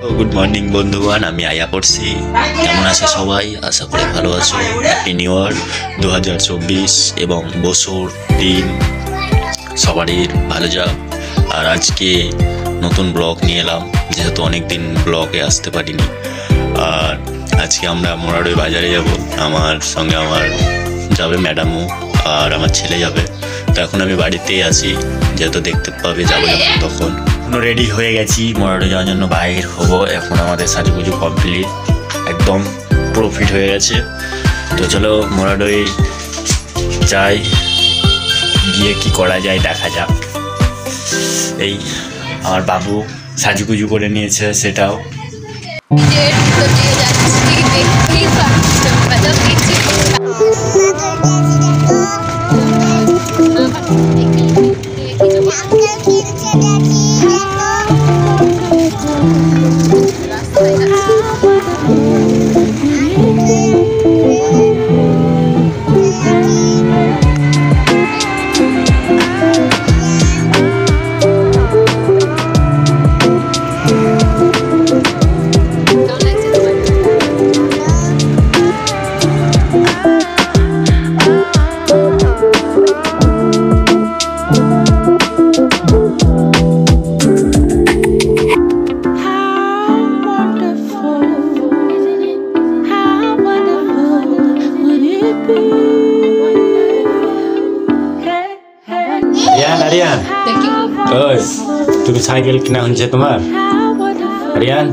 Good morning বন্ধুগণ, আমি আয়া পড়ছি। কেমন আছে সবাই? আশা করি ভালো আছো। হ্যাপি নিউ ইয়ার 2024 এবং বছর দিন সবারই ভালো যাক। আর আজকে নতুন ব্লগ নিয়ে এলাম, যেহেতু অনেকদিন ব্লগে আসতে পারিনি। আর আজকে আমরা মোরারই বাজারে যাব। আমার সঙ্গে আমার যাবে ম্যাডামও, আর আমার ছেলে যাবে। তো এখন আমি বাড়িতেই আছি, যেহেতু দেখতে পাবে যাবো যখন তখন। রেডি হয়ে গেছি, মোরারই যাওয়ার জন্য বাইর হবো। এখন আমাদের সাজুগুজু কমপ্লিট, একদম পুরো ফিট হয়ে গেছে। তো চলো মোরারই যাই, গিয়ে কি করা যায় দেখা যাক। এই আমার বাবু সাজুগুজু করে নিয়েছে, সেটাও আরিয়ান। ওই তুমি সাইকেল কিনা হচ্ছে তোমার? আরিয়ান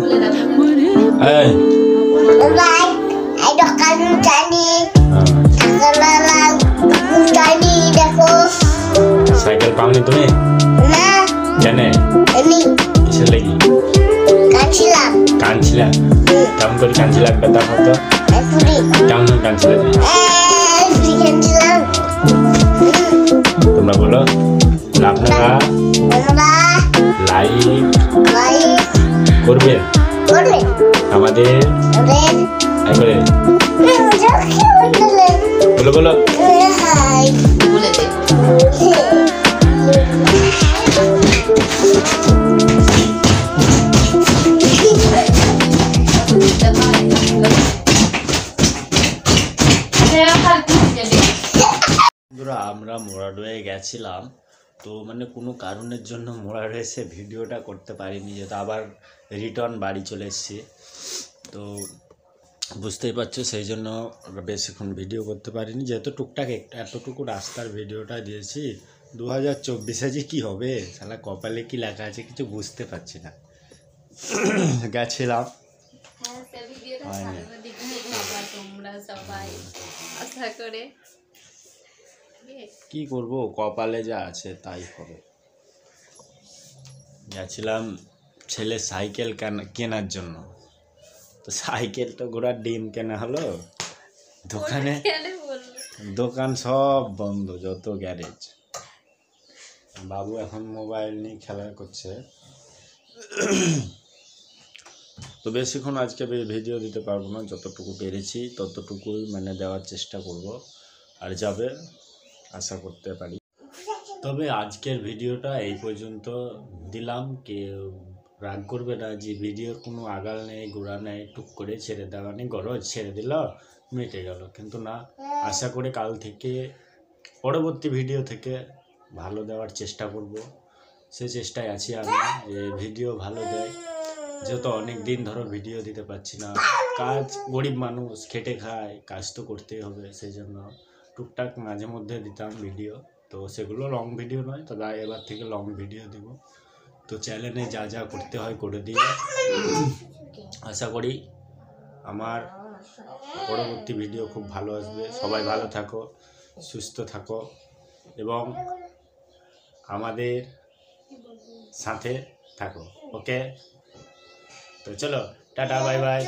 সাইকেল পাওনি তুমি? কেন? কিসের লাগি কাঁদছিলাম? কেমন করে কাঁদছিলাম দেখো তো, কেমন কাঁদছিলাম? তোমরা বলো, আপনারা লাইক করবে আমাদের বলো বলো। আমরা মোরারয়ে গেছিলাম, তো মানে কোনো কারণের জন্য মোরারয়ে এসে ভিডিওটা করতে পারিনি, যেহেতু আবার রিটার্ন বাড়ি চলে এসেছি। তো বুঝতেই পারছো, সেই জন্য বেশিক্ষণ ভিডিও করতে পারিনি, যেহেতু টুকটাক এতটুকু রাস্তার ভিডিওটা দিয়েছি। 2024-এ যে কী হবে, শালা কপালে কি লেখা আছে কিছু বুঝতে পারছি না। গেছিলাম কি করব, কপালে যা আছে তাই হবে। গেছিলাম ছেলে সাইকেল কেনার জন্য, তো সাইকেল তো ঘোড়ার ডিম কেনা হলো। দোকান সব বন্ধ, যত গ্যারেজ। বাবু এখন মোবাইল নিয়ে খেলা করছে। তো বেশিক্ষণ আজকে ভিডিও দিতে পারবো না, যতটুকু পেরেছি ততটুকুই মানে দেওয়ার চেষ্টা করব। আর যাবে আশা করতে পারি। তবে আজকের ভিডিওটা এই পর্যন্ত দিলাম, কেউ রাগ করবে না যে ভিডিওর কোনো আগাল নেই গোড়া নেই, টুক করে ছেড়ে দেওয়া নেই, গরজ ছেড়ে দিল মিটে গেল। কিন্তু না, আশা করে কাল থেকে পরবর্তী ভিডিও থেকে ভালো দেওয়ার চেষ্টা করব। সে চেষ্টায় আছি আমি, যে ভিডিও ভালো দেয়। যেহেতু অনেক দিন ধরো ভিডিও দিতে পারছি না, কাজ, গরিব মানুষ খেটে খায়, কাজ তো করতেই হবে, সেই জন্য টুকটাক মাঝে মধ্যে দিতাম ভিডিও। তো সেগুলো লং ভিডিও নয়, তবে এবার থেকে লং ভিডিও দেব। তো চ্যানেলে যা যা করতে হয় করে দিয়ে আশা করি আমার পরবর্তী ভিডিও খুব ভালো আসবে। সবাই ভালো থাকো, সুস্থ থাকো এবং আমাদের সাথে থাকো। ওকে, তো চলো টাটা, বাই বাই।